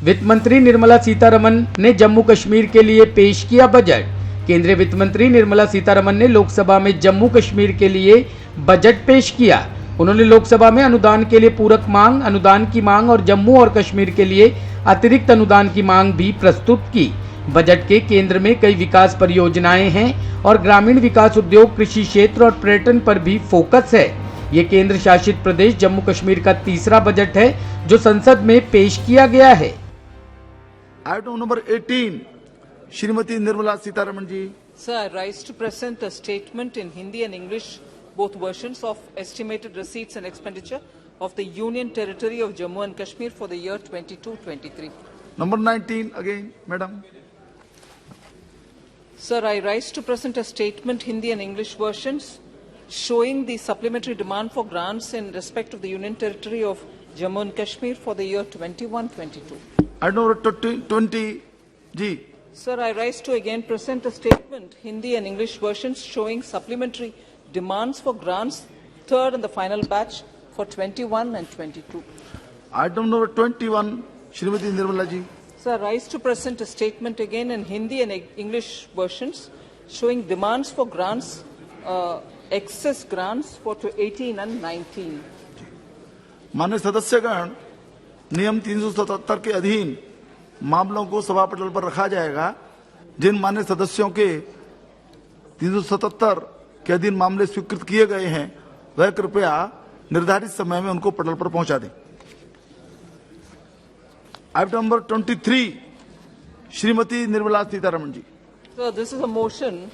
वित्त मंत्री निर्मला सीतारमन ने जम्मू कश्मीर के लिए पेश किया बजट। केंद्रीय वित्त मंत्री निर्मला सीतारमन ने लोकसभा में जम्मू कश्मीर के लिए बजट पेश किया। उन्होंने लोकसभा में अनुदान के लिए पूरक मांग, अनुदान की मांग और जम्मू और कश्मीर के लिए अतिरिक्त अनुदान की मांग भी प्रस्तुत की। बजट के केंद्र में कई विकास परियोजनाएं हैं और ग्रामीण विकास, उद्योग, कृषि क्षेत्र और पर्यटन पर भी फोकस है। ये केंद्र शासित प्रदेश जम्मू कश्मीर का तीसरा बजट है जो संसद में पेश किया गया है। Item number 18, Shrimati Nirmala Sitharaman ji. Sir, I rise to present a statement in Hindi and English, both versions, of estimated receipts and expenditure of the Union Territory of Jammu and Kashmir for the year 22-23. Number 19 again, madam. Sir, I rise to present a statement Hindi and English versions showing the supplementary demand for grants in respect of the Union Territory of Jammu and Kashmir for the year 21-22. Item number 20 G. Sir, I rise to again present a statement, Hindi and English versions showing supplementary demands for grants, third and the final batch for 21 and 22. Item number 21, Shrimati Nirmala ji. Sir, I rise to present a statement again in Hindi and English versions showing demands for grants, excess grants for 18 and 19. माननीय सदस्यगण, नियम 377 के अधीन मामलों को सभा पटल पर रखा जाएगा। जिन माननीय सदस्यों के 377 के अधीन मामले स्वीकृत किए गए हैं वह कृपया निर्धारित समय में उनको पटल पर पहुंचा दें। Item number 23, Shrimati Nirmala Sitharaman ji. So this is a motion.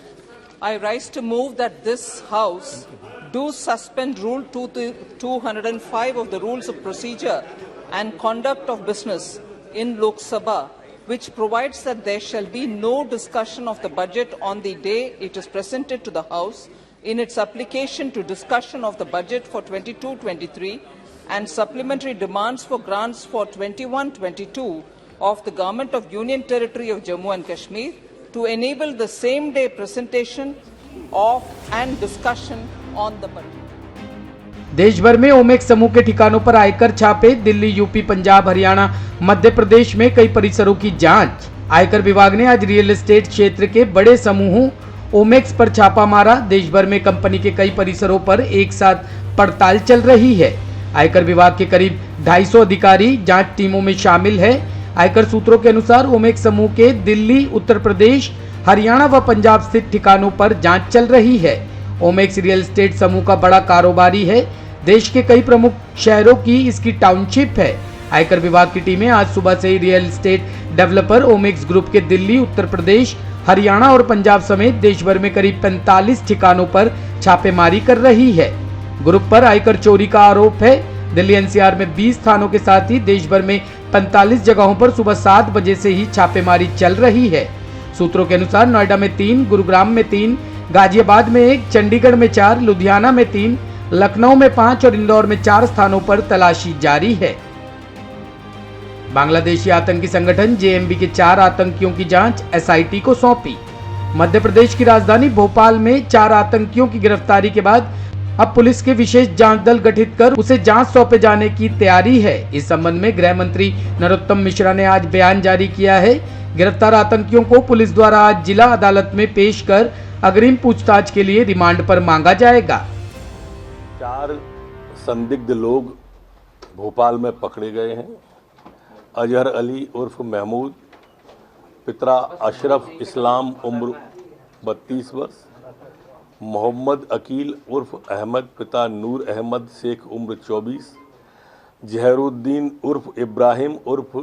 I rise to move that this House do suspend Rule 205 of the Rules of Procedure and Conduct of Business in Lok Sabha, which provides that there shall be no discussion of the budget on the day it is presented to the House in its application to discussion of the budget for 22-23 and supplementary demands for grants for 21-22 of the Government of Union Territory of Jammu and Kashmir to enable the same day presentation of and discussion on the budget. देश भर में ओमेक्स समूह के ठिकानों पर आयकर छापे। Delhi, UP, Punjab, Haryana, Madhya Pradesh में कई परिसरों की जांच। आयकर विभाग ने आज रियल एस्टेट क्षेत्र के बड़े समूहों ओमेक्स पर छापा मारा। देश भर में कंपनी के कई परिसरों पर एक साथ पड़ताल चल रही है। आयकर विभाग के करीब 250 अधिकारी जांच टीमों में शामिल है। आयकर सूत्रों के अनुसार ओमेक्स समूह के दिल्ली, उत्तर प्रदेश, हरियाणा व पंजाब स्थित ठिकानों पर जांच चल रही है। ओमेक्स रियल एस्टेट समूह का बड़ा कारोबारी है। देश के कई प्रमुख शहरों की इसकी टाउनशिप है। आयकर विभाग की टीमें आज सुबह से ही real estate developer Omaxe group के दिल्ली, उत्तर प्रदेश, हरियाणा और पंजाब समेत देश भर में करीब 45 ठिकानों पर छापेमारी कर रही है। ग्रुप पर आयकर चोरी का आरोप है। दिल्ली एनसीआर में 20 थानों के साथ ही देश भर में 45 जगहों पर सुबह 7 बजे से ही छापेमारी चल रही है। सूत्रों के अनुसार नोएडा में 3, गुरुग्राम में 3, गाजियाबाद में 1, चंडीगढ़ में 4, लुधियाना में 3, लखनऊ में 5 और इंदौर में 4 स्थानों पर तलाशी जारी है। बांग्लादेशी आतंकी संगठन जेएमबी के 4 आतंकियों की जांच एसआईटी को सौंपी। मध्य प्रदेश की राजधानी भोपाल में 4 आतंकियों की गिरफ्तारी के बाद अब पुलिस के विशेष जांच दल गठित कर उसे जांच सौंपे जाने की तैयारी है। इस संबंध में गृह मंत्री नरोत्तम मिश्रा ने आज बयान जारी किया है। गिरफ्तार आतंकियों को पुलिस द्वारा आज जिला अदालत में पेश कर अग्रिम पूछताछ के लिए रिमांड पर मांगा जाएगा। 4 संदिग्ध लोग भोपाल में पकड़े गए हैं। अजहर अली उर्फ महमूद, पिता अशरफ इस्लाम, उम्र 32 वर्ष। मोहम्मद अकील उर्फ अहमद, पिता नूर अहमद शेख, उम्र 24। जहरुद्दीन उर्फ इब्राहिम उर्फ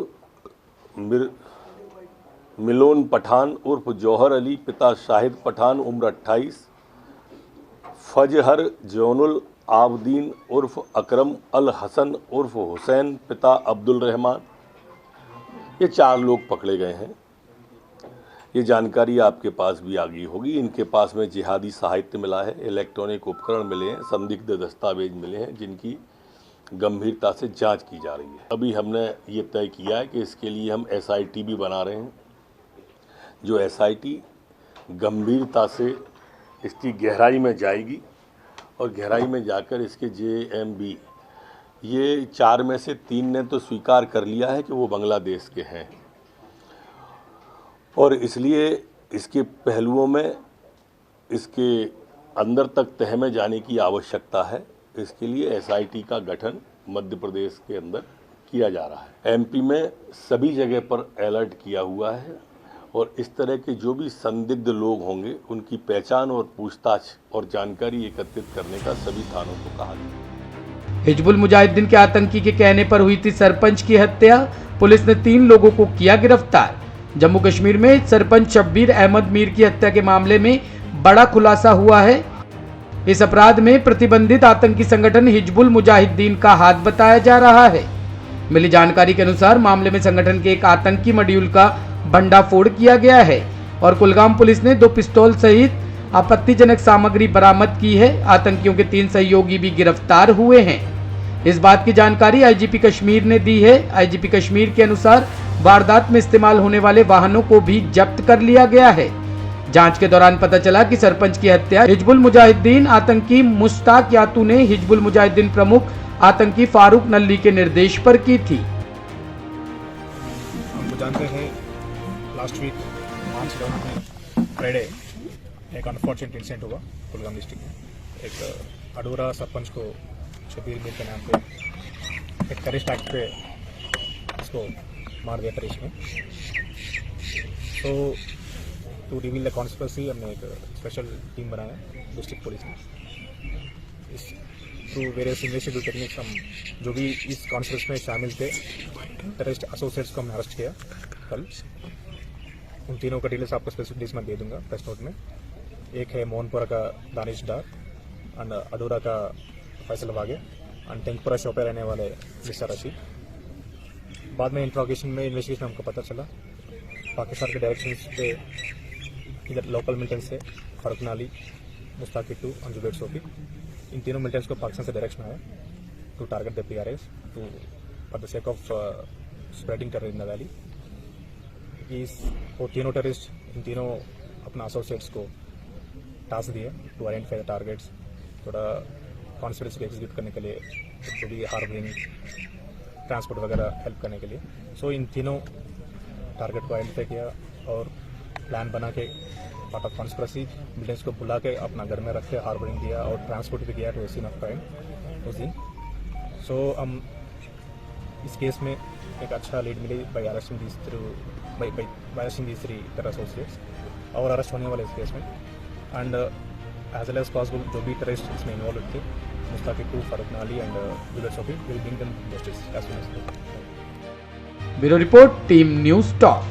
मिलोन पठान उर्फ जौहर अली, पिता शाहिद पठान, उम्र 28। फजहर जौनुल आबदीन उर्फ अकरम अल हसन उर्फ हुसैन, पिता अब्दुल रहमान। ये 4 लोग पकड़े गए हैं। ये जानकारी आपके पास भी आ गई होगी। इनके पास में जिहादी साहित्य मिला है, इलेक्ट्रॉनिक उपकरण मिले हैं, संदिग्ध दस्तावेज मिले हैं जिनकी गंभीरता से जांच की जा रही है। अभी हमने ये तय किया है कि इसके लिए हम एसआईटी भी बना रहे हैं। जो एसआईटी गंभीरता से इसकी गहराई में जाएगी और गहराई में जाकर इसके जेएमबी ये 4 में से 3 ने तो स्वीकार कर लिया है कि वो बांग्लादेश के हैं, और इसलिए इसके पहलुओं में इसके अंदर तक तह में जाने की आवश्यकता है। इसके लिए एसआईटी का गठन मध्य प्रदेश के अंदर किया जा रहा है। एमपी में सभी जगह पर अलर्ट किया हुआ है, और इस तरह के जो भी संदिग्ध लोग होंगे उनकी पहचान और पूछताछ और जानकारी एकत्रित करने का सभी थानों को कहा गया। हिजबुल मुजाहिदीन के आतंकी के कहने पर हुई थी सरपंच की हत्या, पुलिस ने 3 लोगों को किया गिरफ्तार। जम्मू कश्मीर में सरपंच शब्बीर अहमद मीर की हत्या के मामले में बड़ा खुलासा हुआ है। इस अपराध में प्रतिबंधित आतंकी संगठन हिजबुल मुजाहिदीन का हाथ बताया जा रहा है। मिली जानकारी के अनुसार मामले में संगठन के एक आतंकी मॉड्यूल का भंडाफोड़ किया गया है और कुलगाम पुलिस ने 2 पिस्तौल सहित आपत्तिजनक सामग्री बरामद की है। आतंकियों के 3 सहयोगी भी गिरफ्तार हुए हैं। इस बात की जानकारी आईजीपी कश्मीर ने दी है। आईजीपी कश्मीर के अनुसार वारदात में इस्तेमाल होने वाले वाहनों को भी जब्त कर लिया गया है। जांच के दौरान पता चला कि सरपंच की हत्या हिजबुल मुजाहिदीन आतंकी मुश्ताक यातू ने हिजबुल मुजाहिदीन प्रमुख आतंकी फारूक नल्ली के निर्देश पर की थी। हम जानते हैं लास्ट वीक मार्च 11 में फ्राइडे एक अनफॉर्चुनेट इंसिडेंट हुआ कुलगाम डिस्ट्रिक्ट में। एक अडूरा सरपंच को शबीर मीर के नाम पे एक टेररिस्ट एक्ट पे इसको मार दिया टेररिस्ट में। तो टू रिवील द कॉन्स्पिरेसी हमने एक स्पेशल टीम बनाया डिस्ट्रिक्ट पुलिस में। इस थ्रू वेरियस इन्वेस्टिगेटिव टेक्निक्स हम जो भी इस कॉन्स्पिरेसी में शामिल थे टेररिस्ट एसोसिएट्स को हमने अरेस्ट किया कल। उन तीनों का डिटेल्स आपको स्पेसिफिक डिटेल्स मैं दे दूंगा प्रेस नोट में। एक है मोहनपुरा का दानिश डार एंड अडूरा का फैसल वागे एंड टेंकपुरा शॉपे रहने वाले मिस्टर रशीद। बाद में इंट्रोगेशन में इन्वेस्टिगेशन हमको पता चला पाकिस्तान के डायरेक्शन पे इधर लोकल मिलिटेंट्स से फारूक नाली, मुश्ताक किट्टू और जुबैर सोफी, इन तीनों मिलिटेंट्स को पाकिस्तान से डायरेक्शन आया to target the PRAs to for the sake of spreading terror in the valley. वो तीनों टेररिस्ट इन तीनों अपना एसोसिएट्स को टास्क दिए टू आइडेंटिफाई द टारगेट्स, थोड़ा कॉन्स्पिरेसी को एग्जीक्यूट करने के लिए, जो भी हार्बरिंग ट्रांसपोर्ट वगैरह हेल्प करने के लिए। सो इन तीनों टारगेट को आइडेंटिफाई किया और प्लान बना के पार्ट ऑफ कॉन्स्पिरेसी मिलिटेंट्स को बुला के अपना घर में रख के हार्बरिंग दिया और ट्रांसपोर्ट भी किया टू सीन ऑफ क्राइम उस दिन। सो हम इस केस में एक अच्छा लीड मिली by arresting these three terror associates और अरेस्ट होने वाले इस केस में। And as well as possible जो भी टेररिस्ट इसमें इन्वॉल्व थे Mushtaq Kittu, Farooq Nali and Zubair Sofi will bring them justice as soon as. Bureau report, team news talk.